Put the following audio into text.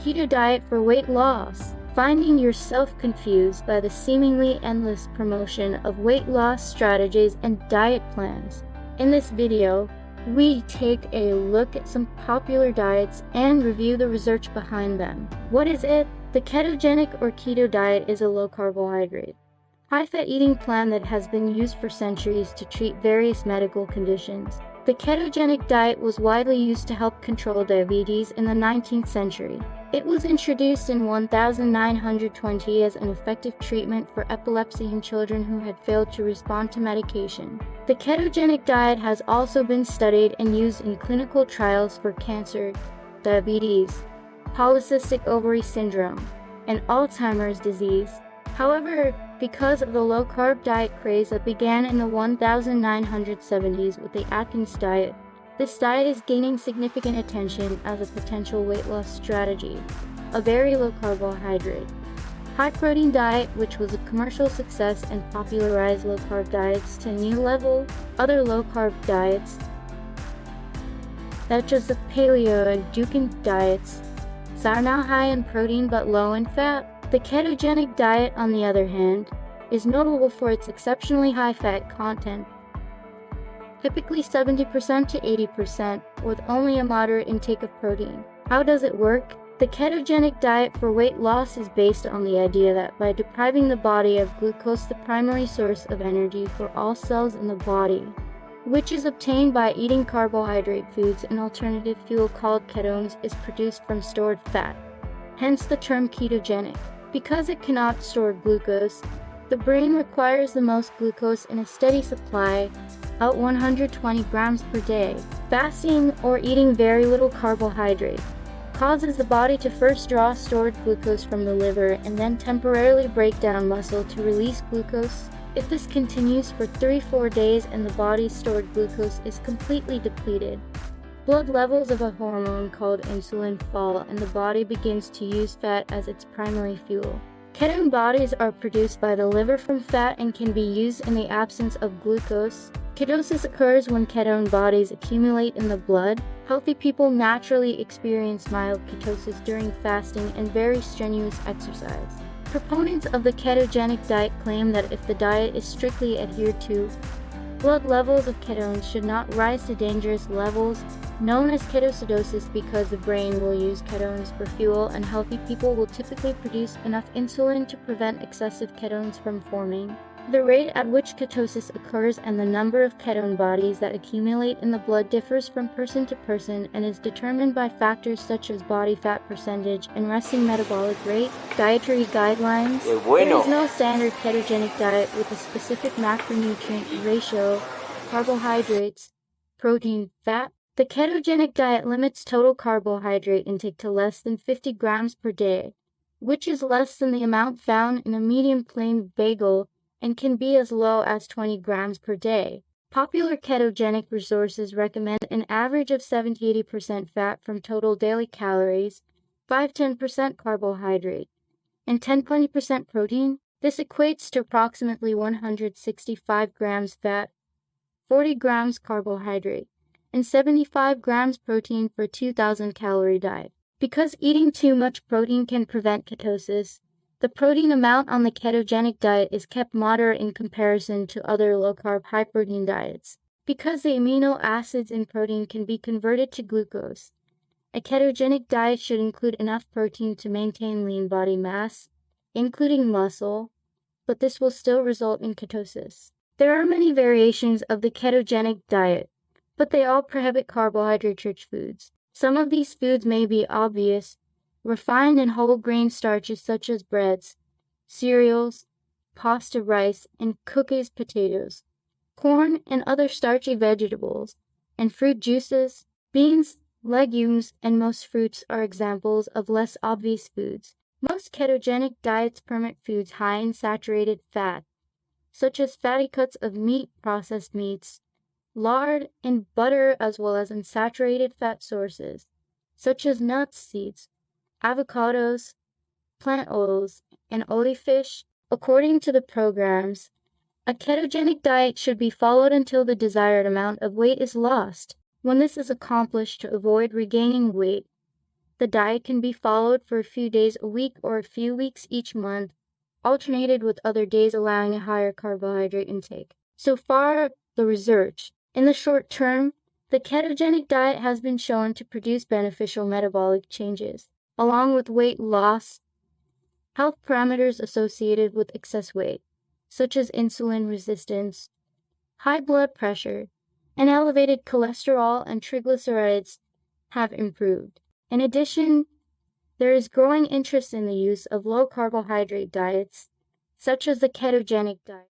keto diet for weight loss. Finding yourself confused by the seemingly endless promotion of weight loss strategies and diet plans. In this video, we take a look at some popular diets and review the research behind them. What is it? The ketogenic or keto diet is a low-carbohydrate, high-fat eating plan that has been used for centuries to treat various medical conditions. The ketogenic diet was widely used to help control diabetes in the 19th century. It was introduced in 1920 as an effective treatment for epilepsy in children who had failed to respond to medication. The ketogenic diet has also been studied and used in clinical trials for cancer, diabetes, polycystic ovary syndrome, and Alzheimer's disease. However, because of the low-carb diet craze that began in the 1970s with the Atkins diet, this diet is gaining significant attention as a potential weight loss strategy. A very low-carbohydrate, high-protein diet which was a commercial success and popularized low-carb diets to a new level. Other low-carb diets, such as the Paleo and Dukan diets, are now high in protein but low in fat. The ketogenic diet, on the other hand, is notable for its exceptionally high fat content, typically 70% to 80%, with only a moderate intake of protein. How does it work? The ketogenic diet for weight loss is based on the idea that by depriving the body of glucose, the primary source of energy for all cells in the body, which is obtained by eating carbohydrate foods, an alternative fuel called ketones is produced from stored fat, hence the term ketogenic. Because it cannot store glucose, the brain requires the most glucose in a steady supply, about 120 grams per day. Fasting or eating very little carbohydrate causes the body to first draw stored glucose from the liver and then temporarily break down muscle to release glucose. If this continues for 3-4 days and the body's stored glucose is completely depleted, blood levels of a hormone called insulin fall and the body begins to use fat as its primary fuel. Ketone bodies are produced by the liver from fat and can be used in the absence of glucose. Ketosis occurs when ketone bodies accumulate in the blood. Healthy people naturally experience mild ketosis during fasting and very strenuous exercise. Proponents of the ketogenic diet claim that if the diet is strictly adhered to, blood levels of ketones should not rise to dangerous levels known as ketoacidosis because the brain will use ketones for fuel and healthy people will typically produce enough insulin to prevent excessive ketones from forming. The rate at which ketosis occurs and the number of ketone bodies that accumulate in the blood differs from person to person and is determined by factors such as body fat percentage and resting metabolic rate. Dietary guidelines. There is no standard ketogenic diet with a specific macronutrient ratio, carbohydrates, protein, fat. The ketogenic diet limits total carbohydrate intake to less than 50 grams per day, which is less than the amount found in a medium plain bagel and can be as low as 20 grams per day. Popular ketogenic resources recommend an average of 70-80% fat from total daily calories, 5-10% carbohydrate, and 10-20% protein. This equates to approximately 165 grams fat, 40 grams carbohydrate, and 75 grams protein for a 2,000 calorie diet. Because eating too much protein can prevent ketosis, the protein amount on the ketogenic diet is kept moderate in comparison to other low-carb high-protein diets. Because the amino acids in protein can be converted to glucose, a ketogenic diet should include enough protein to maintain lean body mass, including muscle, but this will still result in ketosis. There are many variations of the ketogenic diet, but they all prohibit carbohydrate-rich foods. Some of these foods may be obvious: refined and whole grain starches such as breads, cereals, pasta, rice, and cookies, potatoes, corn and other starchy vegetables, and fruit juices, beans, legumes, and most fruits are examples of less obvious foods. Most ketogenic diets permit foods high in saturated fat, such as fatty cuts of meat, processed meats, lard, and butter, as well as unsaturated fat sources, such as nuts, seeds, avocados, plant oils, and olive fish. According to the programs, a ketogenic diet should be followed until the desired amount of weight is lost. When this is accomplished, to avoid regaining weight, The diet can be followed for a few days a week or a few weeks each month, alternated with other days allowing a higher carbohydrate intake. So far, the research. In the short term, the ketogenic diet has been shown to produce beneficial metabolic changes, along with weight loss, health parameters associated with excess weight, such as insulin resistance, high blood pressure, and elevated cholesterol and triglycerides have improved. In addition, there is growing interest in the use of low-carbohydrate diets, such as the ketogenic diet.